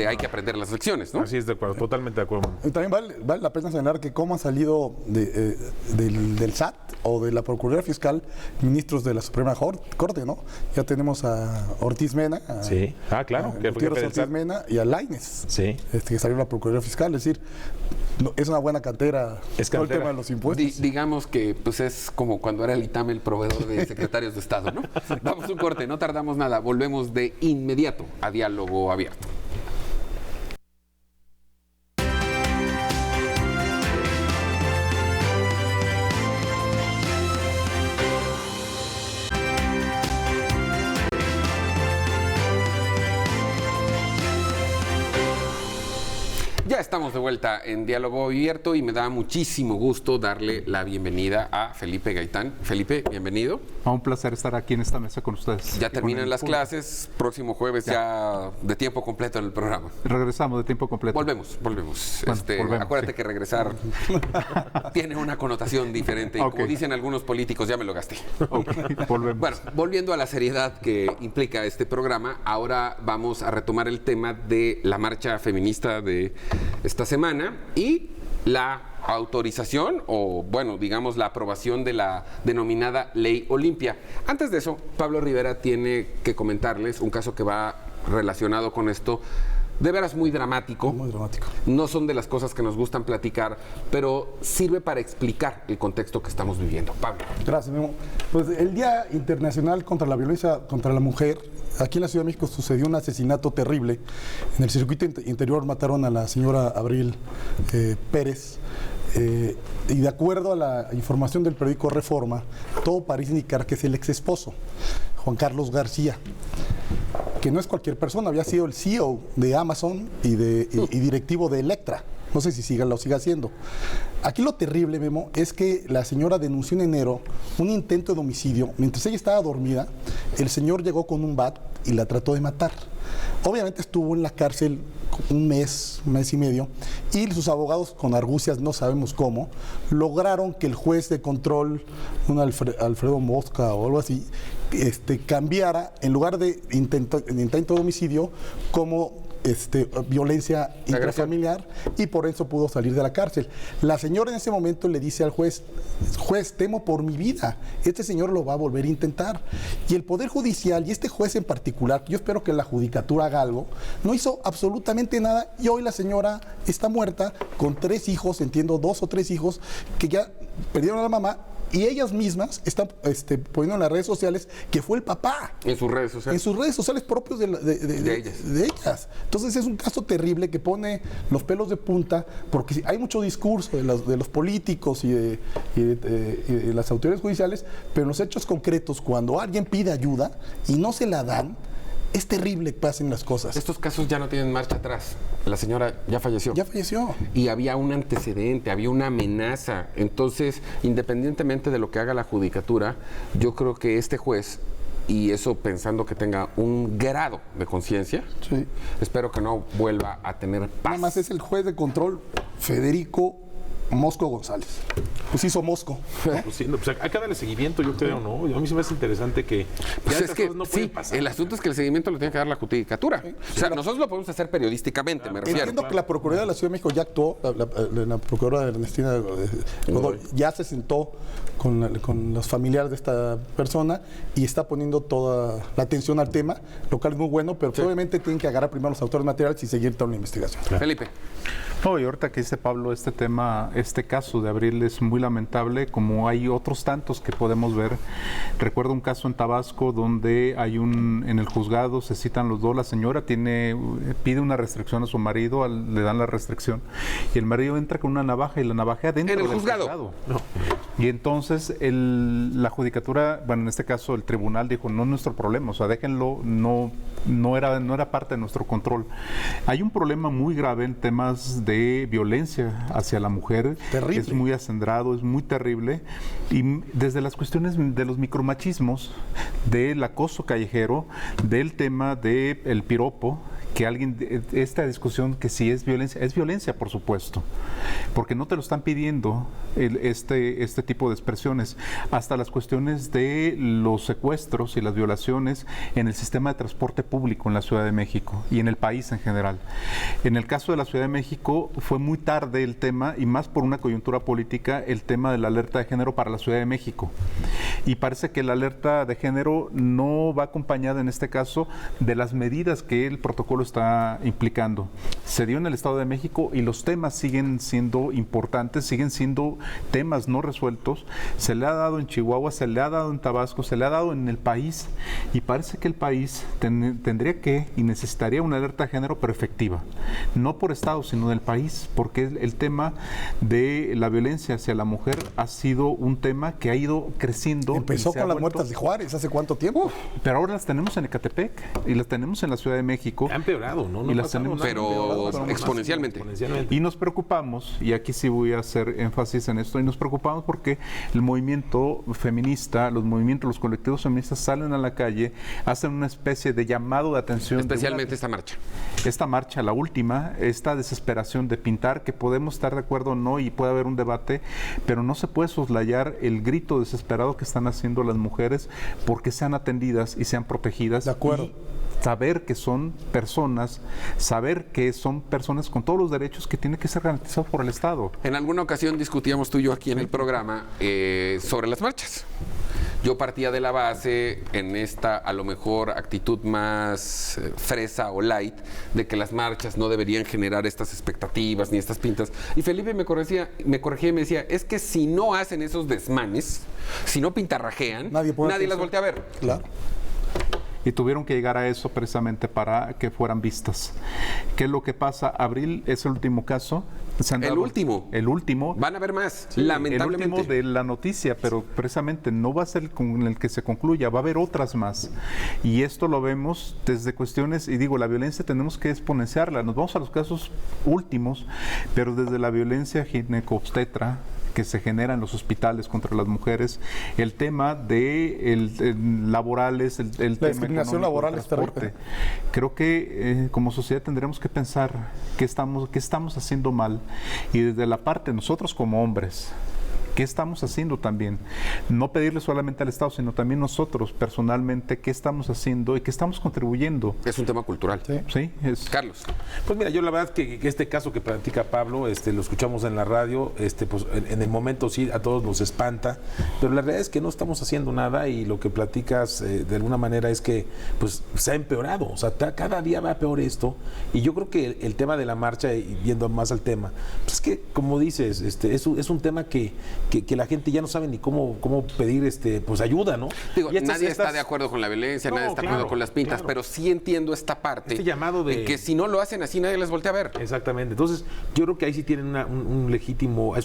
hay que aprender las lecciones, ¿no? Así es, de acuerdo, totalmente de acuerdo. Y también vale la pena señalar que cómo han salido del SAT o de la Procuraduría Fiscal ministros de la Suprema Corte, ¿no? Ya tenemos a Ortiz Mena, Sí. Ah, claro, que fue Gutiérrez jefe del Ortiz SAT. Mena y a Lainez, Sí. que salió la Procuraduría Fiscal. Es decir, es una buena cantera Es todo el cantera. tema de los impuestos. Digamos que pues es como cuando era el ITAM el proveedor de secretarios de Estado, ¿no? Vamos a un corte, no tardamos nada, volvemos de inmediato a Diálogo Abierto. Ya estamos de vuelta en Diálogo Abierto y me da muchísimo gusto darle la bienvenida a Felipe Gaitán. Felipe, bienvenido. Un placer estar aquí en esta mesa con ustedes. Ya Y con terminan el las público. clases, próximo jueves ya de tiempo completo en el programa. Regresamos de tiempo completo. Volvemos. Bueno, volvemos, Acuérdate sí. que regresar tiene una connotación diferente y Ok. como dicen algunos políticos, ya me lo gasté. Ok, volvemos. Bueno, volviendo a la seriedad que implica este programa, ahora vamos a retomar el tema de la marcha feminista de esta semana y la autorización o, bueno, digamos, la aprobación de la denominada Ley Olimpia. Antes de eso, Pablo Rivera tiene que comentarles un caso que va relacionado con esto, de veras muy dramático. Muy dramático. No son de las cosas que nos gustan platicar, pero sirve para explicar el contexto que estamos viviendo. Pablo. Gracias, Memo. Pues el Día Internacional contra la Violencia contra la Mujer, aquí en la Ciudad de México sucedió un asesinato terrible. En el circuito interior mataron a la señora Abril Pérez. Y de acuerdo a la información del periódico Reforma, todo parece indicar que es el ex esposo, Juan Carlos García, que no es cualquier persona, había sido el CEO de Amazon y directivo de Electra. No sé si lo siga haciendo. Aquí lo terrible, Memo, es que la señora denunció en enero un intento de homicidio. Mientras ella estaba dormida, el señor llegó con un bat y la trató de matar. Obviamente estuvo en la cárcel un mes y medio, y sus abogados, con argucias no sabemos cómo, lograron que el juez de control, un Alfredo Mosca o algo así, cambiara, en lugar de intento de homicidio, como violencia intrafamiliar y por eso pudo salir de la cárcel. La señora en ese momento le dice al juez, temo por mi vida, este señor lo va a volver a intentar. Y el Poder Judicial y este juez en particular, yo espero que la judicatura haga algo, no hizo absolutamente nada y hoy la señora está muerta con 3 hijos, entiendo 2 o 3 hijos que ya perdieron a la mamá. Y ellas mismas están poniendo en las redes sociales que fue el papá. En sus redes sociales. En sus redes sociales propios de ellas. Entonces es un caso terrible que pone los pelos de punta, porque hay mucho discurso de los políticos y de las autoridades judiciales, pero en los hechos concretos, cuando alguien pide ayuda y no se la dan, es terrible que pasen las cosas. Estos casos ya no tienen marcha atrás. La señora ya falleció. Ya falleció. Y había un antecedente, había una amenaza. Entonces, independientemente de lo que haga la judicatura, yo creo que este juez, y eso pensando que tenga un grado de conciencia, sí, espero que no vuelva a tener paz. Nada más es el juez de control, Federico Mosco González. Pues hizo Mosco. Pues sí, pues hay que darle seguimiento, yo creo, ¿no? A mí se me hace interesante que pues ya es que no pueden sí, pasar. el asunto es que el seguimiento lo tiene que dar la judicatura. O sea, nosotros lo podemos hacer periodísticamente, me refiero. Entiendo que la Procuraduría de la Ciudad de México ya actuó, la Procuradora Ernestina Godoy ya se sentó con los familiares de esta persona y está poniendo toda la atención al tema, lo cual es muy bueno, pero obviamente tienen que agarrar primero los autores materiales y seguir toda la investigación. Felipe. No, y ahorita que dice Pablo, este caso de Abril es muy lamentable, como hay otros tantos que podemos ver. Recuerdo un caso en Tabasco donde en el juzgado se citan los dos, la señora pide una restricción a su marido, le dan la restricción, y el marido entra con una navaja y la navajea dentro del juzgado. No. Y entonces la judicatura, bueno, en este caso el tribunal dijo, no es nuestro problema, o sea, déjenlo, no era parte de nuestro control. Hay un problema muy grave en temas de violencia hacia la mujer. Terrible. Es muy acendrado, es muy terrible. Y desde las cuestiones de los micromachismos, del acoso callejero, del tema del piropo, que esta discusión que si es violencia por supuesto, porque no te lo están pidiendo este tipo de expresiones, hasta las cuestiones de los secuestros y las violaciones en el sistema de transporte público en la Ciudad de México y en el país en general. En el caso de la Ciudad de México fue muy tarde el tema, y más por una coyuntura política, el tema de la alerta de género para la Ciudad de México, y parece que la alerta de género no va acompañada en este caso de las medidas que el protocolo está implicando. Se dio en el Estado de México y los temas siguen siendo importantes, siguen siendo temas no resueltos. Se le ha dado en Chihuahua, se le ha dado en Tabasco, se le ha dado en el país, y parece que el país tendría que y necesitaría una alerta de género, pero efectiva, no por Estado sino del país, porque el tema de la violencia hacia la mujer ha sido un tema que ha ido creciendo. Empezó con las muertas de Juárez, ¿hace cuánto tiempo? Pero ahora las tenemos en Ecatepec y las tenemos en la Ciudad de México. Han empeorado, ¿no? Y las tenemos, pero exponencialmente. Y nos preocupamos, y aquí sí voy a hacer énfasis en esto, y nos preocupamos porque el movimiento feminista, los colectivos feministas salen a la calle, hacen una especie de llamado de atención. Especialmente esta marcha. Esta marcha, la última, esta desesperación de pintar, que podemos estar de acuerdo o no, y puede haber un debate, pero no se puede soslayar el grito desesperado que están haciendo las mujeres porque sean atendidas y sean protegidas. De acuerdo. Y saber que son personas con todos los derechos que tienen que ser garantizados por el Estado. En alguna ocasión discutíamos tú y yo aquí en el programa sobre las marchas. Yo partía de la base, en esta a lo mejor actitud más fresa o light, de que las marchas no deberían generar estas expectativas ni estas pintas. Y Felipe me corregía y me decía, es que si no hacen esos desmanes, si no pintarrajean, nadie las voltea a ver. Claro. Y tuvieron que llegar a eso precisamente para que fueran vistas. ¿Qué es lo que pasa? Abril es el último caso. El último. Van a haber más, sí, lamentablemente. El último de la noticia, pero precisamente no va a ser con el que se concluya, va a haber otras más. Y esto lo vemos desde cuestiones, y digo, la violencia tenemos que exponenciarla. Nos vamos a los casos últimos, pero desde la violencia ginecobstetra que se genera en los hospitales contra las mujeres, el tema de laborales, el tema discriminación laboral, el transporte. Creo que como sociedad tendremos que pensar qué estamos haciendo mal, y desde la parte nosotros como hombres, ¿Qué estamos haciendo también? No pedirle solamente al Estado, sino también nosotros personalmente, ¿qué estamos haciendo y qué estamos contribuyendo? Es un tema cultural. Sí, es... Carlos. Pues mira, yo la verdad que este caso que platica Pablo, lo escuchamos en la radio, pues en el momento sí a todos nos espanta, pero la realidad es que no estamos haciendo nada y lo que platicas de alguna manera es que pues se ha empeorado, o sea, cada día va peor esto, y yo creo que el tema de la marcha, y viendo más al tema, pues es que como dices, es un tema que la gente ya no sabe ni cómo pedir pues ayuda, ¿no? Digo, Y nadie está de acuerdo con la violencia, No, nadie está de acuerdo claro, con las pintas, claro. pero sí entiendo esta parte. Este llamado de... que si no lo hacen así, nadie les voltea a ver. Exactamente. Entonces, yo creo que ahí sí tienen un legítimo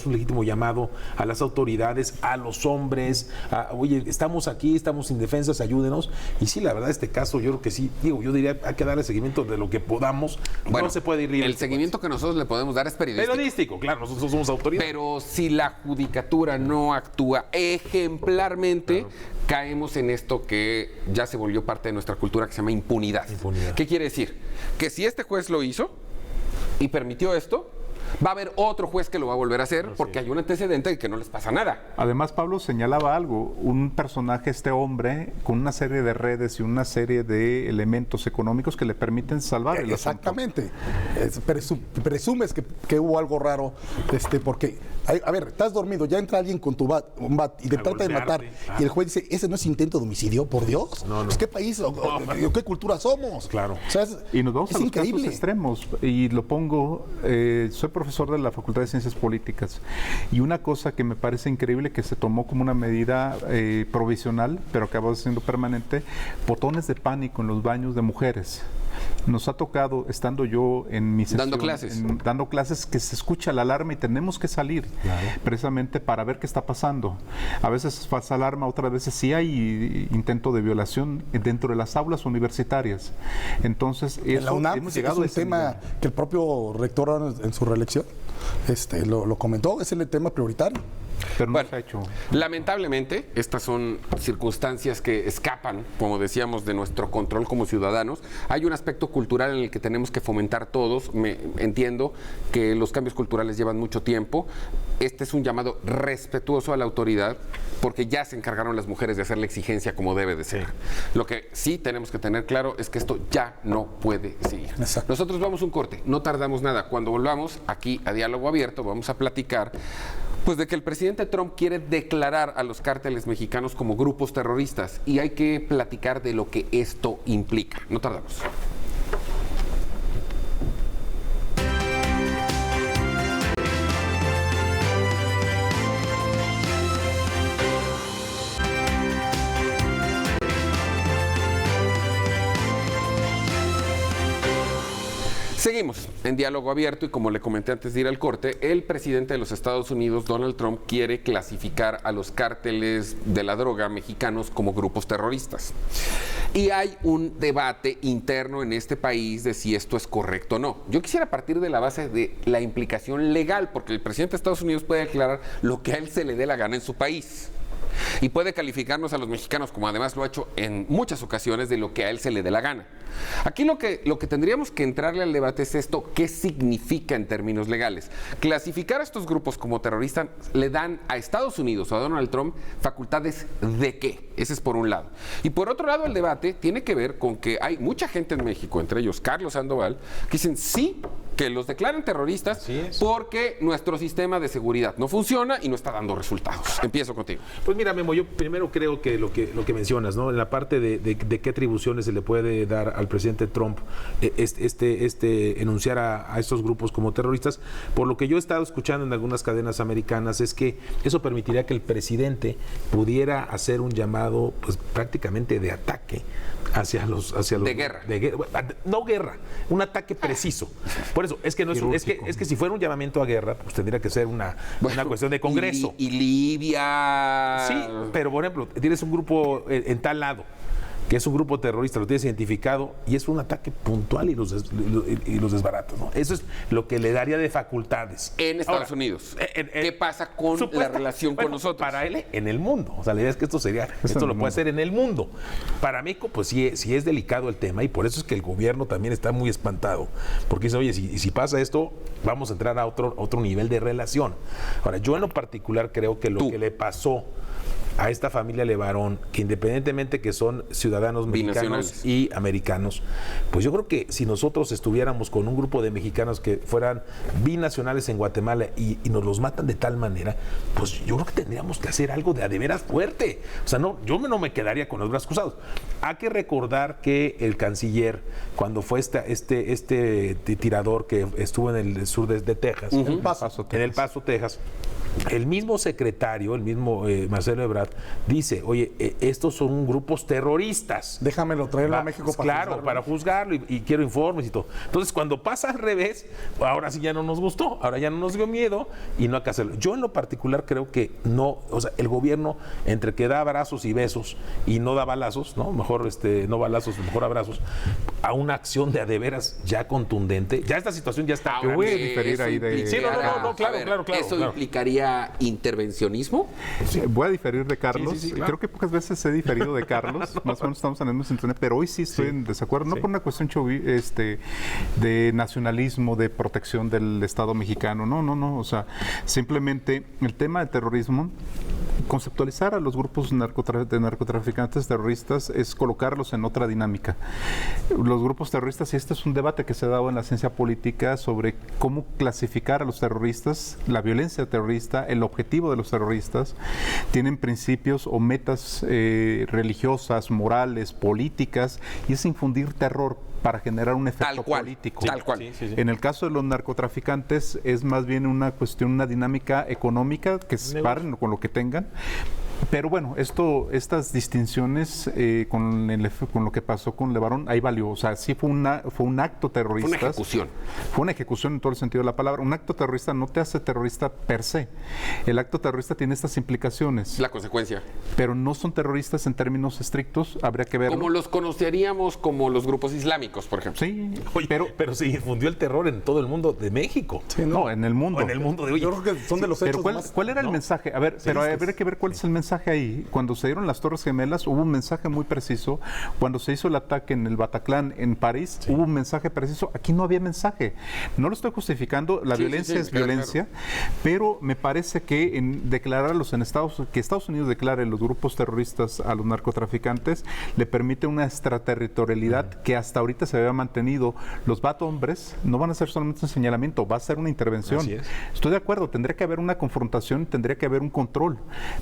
llamado a las autoridades, a los hombres, oye, estamos aquí, estamos indefensas, ayúdenos. Y sí, la verdad, este caso, yo creo que sí, yo diría, hay que darle seguimiento de lo que podamos. Bueno, no se puede ir libre. el seguimiento que nosotros le podemos dar es periodístico. Claro, nosotros somos autoridad. Pero si la judicatura no actúa ejemplarmente, caemos en esto que ya se volvió parte de nuestra cultura, que se llama impunidad. ¿Qué quiere decir? Que si este juez lo hizo y permitió esto, va a haber otro juez que lo va a volver a hacer porque hay un antecedente de que no les pasa nada. Además, Pablo señalaba algo, un personaje, este hombre, con una serie de redes y una serie de elementos económicos que le permiten salvar el asunto. Exactamente. Presumes que hubo algo raro, porque, a ver, estás dormido, ya entra alguien con un bat y te trata de matar, y el juez dice, ¿ese no es intento de homicidio? ¿Por Dios? No. Pues, ¿qué país o qué cultura somos? Claro. O sea, Y nos vamos es a los increíble. casos extremos, y lo pongo, soy profesor de la Facultad de Ciencias Políticas, y una cosa que me parece increíble que se tomó como una medida provisional, pero acabó siendo permanente, botones de pánico en los baños de mujeres. Nos ha tocado, estando yo en mi sesión, dando clases, que se escucha la alarma y tenemos que salir, precisamente para ver qué está pasando. A veces es falsa alarma, otras veces sí hay intento de violación dentro de las aulas universitarias. Entonces, En la UNAM hemos es llegado un a ese tema nivel. que el propio rector en su reelección lo comentó, es el tema prioritario. Pero no Bueno, se ha hecho. lamentablemente, estas son circunstancias que escapan, como decíamos, de nuestro control como ciudadanos. Hay un aspecto cultural en el que tenemos que fomentar todos. Entiendo que los cambios culturales llevan mucho tiempo. Este es un llamado respetuoso a la autoridad, porque ya se encargaron las mujeres de hacer la exigencia como debe de ser. Lo que sí tenemos que tener claro es que esto ya no puede seguir. Exacto. Nosotros vamos un corte, no tardamos nada. Cuando volvamos aquí a Diálogo Abierto, vamos a platicar pues de que el presidente Trump quiere declarar a los cárteles mexicanos como grupos terroristas, y hay que platicar de lo que esto implica. No tardamos. Seguimos en Diálogo Abierto, y como le comenté antes de ir al corte, el presidente de los Estados Unidos, Donald Trump, quiere clasificar a los cárteles de la droga mexicanos como grupos terroristas. Y hay un debate interno en este país de si esto es correcto o no. Yo quisiera partir de la base de la implicación legal, porque el presidente de Estados Unidos puede declarar lo que a él se le dé la gana en su país. Y puede calificarnos a los mexicanos, como además lo ha hecho en muchas ocasiones, de lo que a él se le dé la gana. Aquí lo que tendríamos que entrarle al debate es esto: ¿qué significa en términos legales? Clasificar a estos grupos como terroristas le dan a Estados Unidos o a Donald Trump facultades ¿de qué? Ese es por un lado. Y por otro lado, el debate tiene que ver con que hay mucha gente en México, entre ellos Carlos Sandoval, que dicen sí, que los declaran terroristas porque nuestro sistema de seguridad no funciona y no está dando resultados. Empiezo contigo. Pues mira, Memo, yo primero creo que lo que mencionas, ¿no? En la parte de qué atribuciones se le puede dar al presidente Trump enunciar a estos grupos como terroristas, por lo que yo he estado escuchando en algunas cadenas americanas, es que eso permitiría que el presidente pudiera hacer un llamado, pues prácticamente de ataque hacia los de guerra. No guerra, un ataque preciso. Por eso, es que no es que si fuera un llamamiento a guerra, pues tendría que ser una cuestión de Congreso. Y Libia. Sí, pero por ejemplo, tienes un grupo en tal lado que es un grupo terrorista, lo tienes identificado y es un ataque puntual y los desbaratas, ¿no? Eso es lo que le daría de facultades. En Estados Unidos. ¿Qué pasa con la relación con nosotros? Para él, en el mundo. O sea, la idea es que esto lo puede hacer en el mundo. Para México, pues sí es delicado el tema y por eso es que el gobierno también está muy espantado. Porque dice, oye, si pasa esto, vamos a entrar a otro nivel de relación. Ahora, yo en lo particular creo que lo que le pasó a esta familia Levarón, que independientemente que son ciudadanos mexicanos y americanos, pues yo creo que si nosotros estuviéramos con un grupo de mexicanos que fueran binacionales en Guatemala y nos los matan de tal manera, pues yo creo que tendríamos que hacer algo de veras fuerte. O sea, yo no me quedaría con los brazos cruzados. Hay que recordar que el canciller, cuando fue este tirador que estuvo en el sur de Texas, en El Paso, Texas, el mismo secretario, el mismo Marcelo Ebrard, dice, oye, estos son grupos terroristas. Déjamelo traerlo a México para juzgarlo y quiero informes y todo. Entonces, cuando pasa al revés, ahora sí ya no nos gustó, ahora ya no nos dio miedo y no hay que hacerlo. Yo en lo particular creo que no, o sea, el gobierno entre que da abrazos y besos y no da balazos, ¿no? Mejor no balazos, mejor abrazos, a una acción de veras ya contundente. Ya esta situación ya está. Yo voy a diferir ahí de... Sí, claro. ¿Eso implicaría intervencionismo? Sí, voy a diferir de Carlos. Sí, claro. Creo que pocas veces he diferido de Carlos. Más o menos estamos en el mismo sintonía, pero hoy sí estoy en desacuerdo. No por una cuestión de nacionalismo, de protección del Estado mexicano. No. O sea, simplemente el tema del terrorismo, conceptualizar a los grupos de narcotraficantes terroristas es colocarlos en otra dinámica. Los grupos terroristas, y este es un debate que se ha dado en la ciencia política sobre cómo clasificar a los terroristas, la violencia terrorista, el objetivo de los terroristas, tienen principios o metas religiosas, morales, políticas, y es infundir terror para generar un efecto político. Tal cual. Sí. En el caso de los narcotraficantes es más bien una cuestión, una dinámica económica que se paren con lo que tengan. Pero bueno, estas distinciones con lo que pasó con Levarón, ahí valió. O sea, sí fue un acto terrorista. Fue una ejecución. Fue una ejecución en todo el sentido de la palabra. Un acto terrorista no te hace terrorista per se. El acto terrorista tiene estas implicaciones. La consecuencia. Pero no son terroristas en términos estrictos, habría que verlo. Como los conoceríamos como los grupos islámicos, por ejemplo. Sí, oye, pero se infundió el terror en todo el mundo de México. Sí, no, en el mundo. O en el mundo de hoy. Yo creo que son de los hechos pero más... ¿cuál era el mensaje? A ver, habría que ver cuál es el mensaje ahí. Cuando se dieron las Torres Gemelas hubo un mensaje muy preciso. Cuando se hizo el ataque en el Bataclan en París hubo un mensaje preciso. Aquí no había mensaje. No lo estoy justificando. La violencia es violencia, pero me parece que que Estados Unidos declare los grupos terroristas a los narcotraficantes le permite una extraterritorialidad que hasta ahorita se había mantenido. Los hombres no van a ser solamente un señalamiento, va a ser una intervención. Así es. Estoy de acuerdo, tendría que haber una confrontación, tendría que haber un control,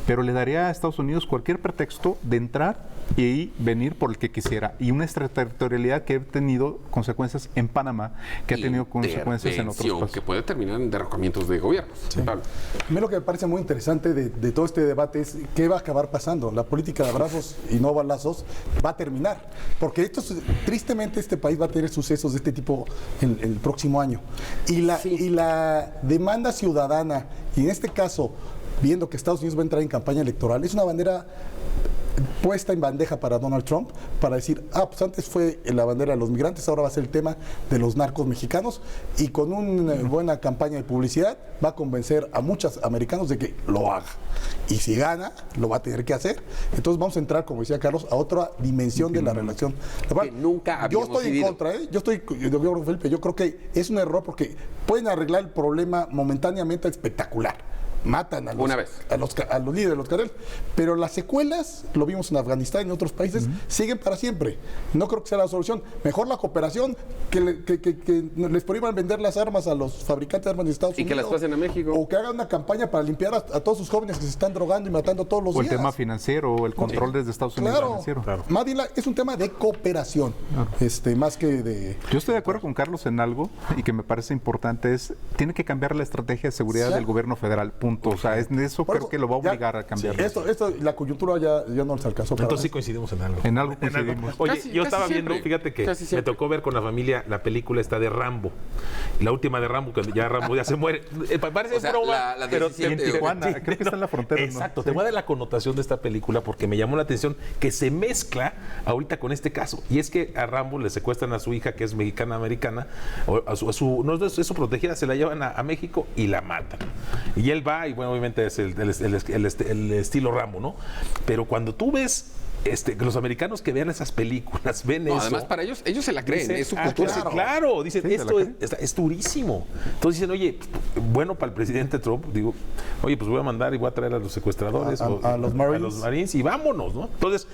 pero le daría a Estados Unidos cualquier pretexto de entrar y venir por el que quisiera. Y una extraterritorialidad que ha tenido consecuencias en Panamá, que ha tenido consecuencias en otros países. Que puede terminar en derrocamientos de gobiernos. Sí. A mí lo que me parece muy interesante de todo este debate es qué va a acabar pasando. La política de abrazos y no balazos va a terminar. Porque tristemente este país va a tener sucesos de este tipo el próximo año. Y la demanda ciudadana, y en este caso, viendo que Estados Unidos va a entrar en campaña electoral, es una bandera puesta en bandeja para Donald Trump, para decir, pues antes fue la bandera de los migrantes, ahora va a ser el tema de los narcos mexicanos, y con una buena campaña de publicidad va a convencer a muchos americanos de que lo haga. Y si gana, lo va a tener que hacer. Entonces vamos a entrar, como decía Carlos, a otra dimensión de la relación. Que nunca habíamos Yo estoy en contra, Felipe, yo creo que es un error porque pueden arreglar el problema momentáneamente espectacular. Matan a los líderes de los carteles, pero las secuelas, lo vimos en Afganistán y en otros países, siguen para siempre. No creo que sea la solución. Mejor la cooperación, que les prohíban vender las armas a los fabricantes de armas de Estados Unidos. Y que las pasen a México. O que hagan una campaña para limpiar a todos sus jóvenes que se están drogando y matando todos los días. O el tema financiero, o el control desde Estados Unidos financiero. Claro. Más bien es un tema de cooperación, más que de... Yo estoy de acuerdo con Carlos en algo, y que me parece importante, tiene que cambiar la estrategia de seguridad del gobierno federal, punto. punto. O sea, eso Por creo que lo va a ya- obligar a cambiar. Esto, la coyuntura ya no les alcanzó. para Entonces sí más. coincidimos en algo. En algo coincidimos. Oye, Casi- yo casi estaba siempre, viendo, fíjate que casi me siempre. tocó ver con la familia la película esta de Rambo. La última de Rambo, cuando ya Rambo ya se muere. Parece O sea, broma, la pero 17 en Tijuana, creo que está en la frontera, ¿no? Exacto, te voy a dar la connotación de esta película porque me llamó la atención que se mezcla ahorita con este caso. Y es que a Rambo le secuestran a su hija, que es mexicana-americana, o no es su protegida, se la llevan a México y la matan. Y él va, y bueno, obviamente es el estilo Rambo, ¿no? Pero cuando tú ves los americanos que vean esas películas, ven No, eso. además, para ellos se la creen, Dicen, es su ah, cultura. claro, dicen, Sí, se esto la es durísimo. Entonces dicen, oye, bueno para el presidente Trump, digo, oye, pues voy a mandar y voy a traer a los secuestradores, A los Marines. a los Marines y vámonos, ¿no? Entonces,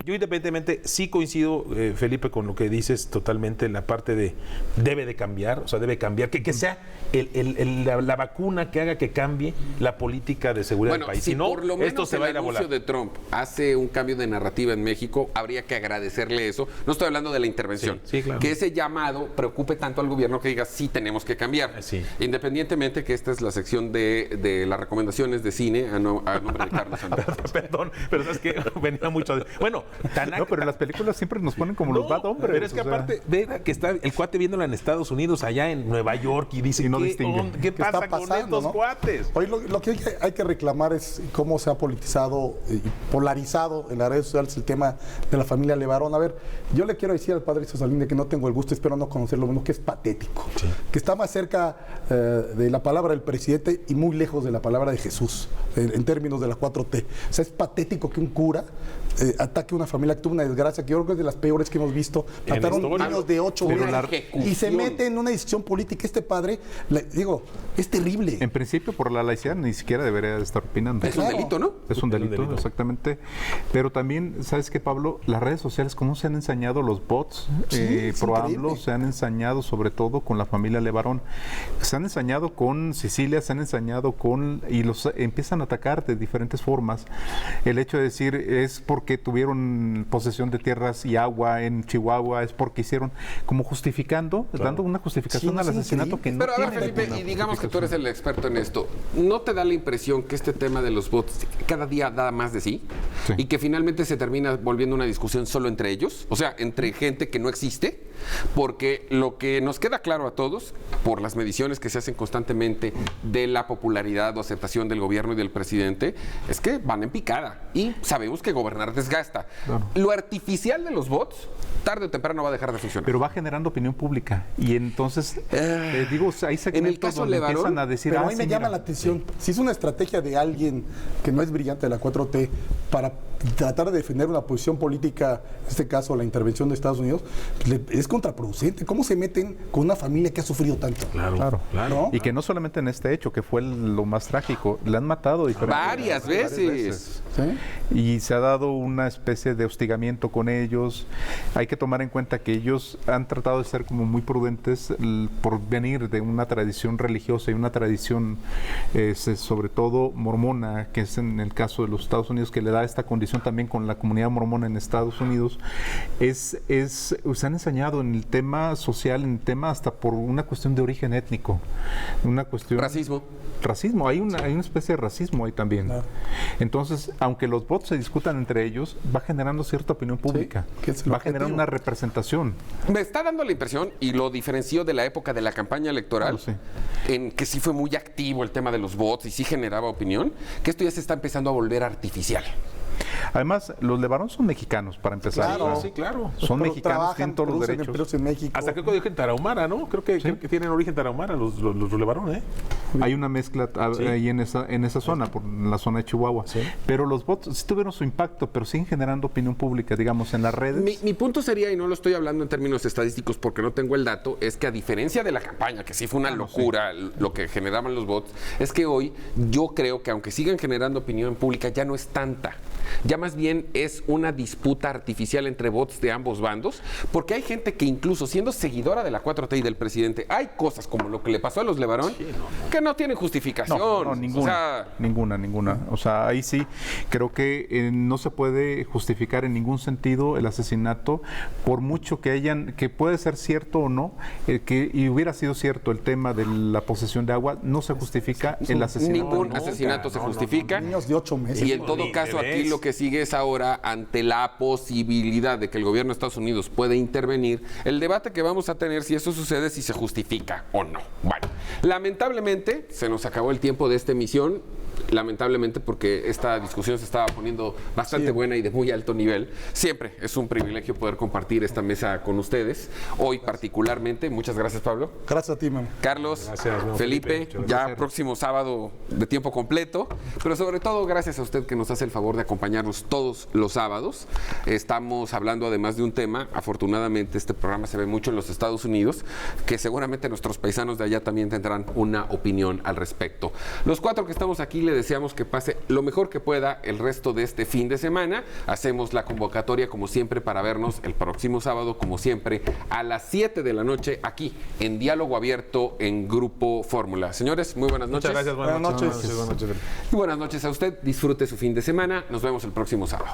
yo independientemente sí coincido, Felipe, con lo que dices totalmente, la parte de debe de cambiar, o sea, debe cambiar, que sea la vacuna que haga que cambie la política de seguridad Bueno, del país. si Si no, por lo menos esto se va a ir a el anuncio volar. de Trump hace un cambio de narrativa en México, habría que agradecerle eso. No estoy hablando de la intervención. Sí, sí, claro. Que ese llamado preocupe tanto al gobierno que diga, sí, tenemos que cambiar. Sí. Independientemente que esta es la sección de las recomendaciones de cine a nombre de Carlos Andrés. Perdón, pero sabes que venía mucho de... Bueno, No, pero en las películas siempre nos ponen como los bad hombres. Pero es que o sea, aparte, ve que está el cuate viéndola en Estados Unidos, allá en Nueva York, y dice, Y no ¿qué, distingue. ¿qué ¿Qué pasa está con pasando, estos no? cuates? Hoy lo que hay que reclamar es cómo se ha politizado y polarizado en las redes sociales el tema de la familia Levarón. A ver, yo le quiero decir al padre Sosalín de que no tengo el gusto, espero no conocerlo, bueno, que es patético, que está más cerca de la palabra del presidente y muy lejos de la palabra de Jesús, en términos de la 4T. O sea, es patético que un cura ataque a una familia que tuvo una desgracia, que yo creo que es de las peores que hemos visto. En la Mataron historia. niños de 8 Pero años la y se ejecución. mete en una decisión política. Este padre, digo, es terrible. En principio, por la laicidad ni siquiera debería de estar opinando. Es un Claro. delito, ¿no? Es un delito, delito. exactamente. Pero también, ¿sabes qué, Pablo? Las redes sociales, cómo se han ensañado los bots es pro AMLO, increíble. se han ensañado sobre todo con la familia Levarón. Se han ensañado con Sicilia, se han ensañado con... y los empiezan a atacar de diferentes formas. El hecho de decir es porque tuvieron posesión de tierras y agua en Chihuahua, es porque hicieron, como justificando, dando una justificación Sí, al es asesinato increíble. que no Pero a ver, tiene Felipe, una y digamos que tú justificación. eres el experto en esto, ¿no te da la impresión que este tema de los bots cada día da más de sí? Sí. Y que finalmente se termina volviendo una discusión solo entre ellos, o sea, entre gente que no existe, porque lo que nos queda claro a todos, por las mediciones que se hacen constantemente de la popularidad o aceptación del gobierno y del presidente, es que van en picada y sabemos que gobernar desgasta. Claro. Lo artificial de los bots, tarde o temprano va a dejar de funcionar. Pero va generando opinión pública. Y entonces, digo, hay segmentos caso donde Levarón, empiezan a decir, Pero a ah, mí me sí, llama mira, la atención, si es una estrategia de alguien que no es brillante de la 4T para tratar de defender una posición política, en este caso la intervención de Estados Unidos, es contraproducente. ¿Cómo se meten con una familia que ha sufrido tanto? Claro. ¿No? Y que no solamente en este hecho, que fue lo más trágico, le han matado Varias veces. ¿Sí? Y se ha dado una especie de hostigamiento con ellos. Hay que tomar en cuenta que ellos han tratado de ser como muy prudentes por venir de una tradición religiosa y una tradición sobre todo mormona, que es en el caso de los Estados Unidos, que le da esta condición también con la comunidad mormona en Estados Unidos. Se han ensañado en el tema social, en el tema hasta por una cuestión de origen étnico, una cuestión... Racismo, hay una especie de racismo ahí también. Claro. Entonces, aunque los bots se discutan entre ellos, va generando cierta opinión pública, que es el va generando objetivo. una representación. Me está dando la impresión, y lo diferenció de la época de la campaña electoral, Claro, sí. en que sí fue muy activo el tema de los bots y sí generaba opinión, que esto ya se está empezando a volver artificial. Además, los Levarón son mexicanos, para empezar. Claro. Sí, claro. Son Pero mexicanos, trabajan, tienen todos los producen derechos. empleos en México. Hasta creo que origen tarahumara, ¿no? Creo que tienen origen tarahumara los Levarón, ¿eh? Hay una mezcla ahí en esa zona, por la zona de Chihuahua. Sí. Pero los bots sí tuvieron su impacto, pero siguen generando opinión pública, digamos, en las redes. Mi punto sería, y no lo estoy hablando en términos estadísticos porque no tengo el dato, es que a diferencia de la campaña, que sí fue una locura lo que generaban los bots, es que hoy yo creo que aunque sigan generando opinión pública, ya no es tanta. ya más bien es una disputa artificial entre bots de ambos bandos, porque hay gente que incluso siendo seguidora de la 4T y del presidente, hay cosas como lo que le pasó a los Levarón que no tienen justificación. No, ninguna, O sea, ninguna. O sea, ahí sí creo que no se puede justificar en ningún sentido el asesinato, por mucho que puede ser cierto o no, y hubiera sido cierto el tema de la posesión de agua, no se justifica el asesinato. ningún asesinato se justifica. Niños de 8 meses. Y en todo caso, aquí lo que sigue es ahora, ante la posibilidad de que el gobierno de Estados Unidos pueda intervenir, el debate que vamos a tener si eso sucede, si se justifica o no. Bueno, lamentablemente se nos acabó el tiempo de esta emisión. Lamentablemente, porque esta discusión se estaba poniendo bastante buena y de muy alto nivel. Siempre es un privilegio poder compartir esta mesa con ustedes. Hoy particularmente, muchas gracias, Pablo. Gracias a ti, Memo. Carlos, Gracias, no, Felipe, Felipe, ya próximo sábado de tiempo completo, pero sobre todo gracias a usted que nos hace el favor de acompañarnos todos los sábados. Estamos hablando además de un tema, afortunadamente este programa se ve mucho en los Estados Unidos, que seguramente nuestros paisanos de allá también tendrán una opinión al respecto. Los 4 que estamos aquí le deseamos que pase lo mejor que pueda el resto de este fin de semana. Hacemos la convocatoria como siempre para vernos el próximo sábado, como siempre, a las 7 de la noche aquí en Diálogo Abierto en Grupo Fórmula. Señores, muy buenas noches. Muchas gracias, Buenas noches. Buenas noches. Y buenas noches a usted. Disfrute su fin de semana. Nos vemos el próximo sábado.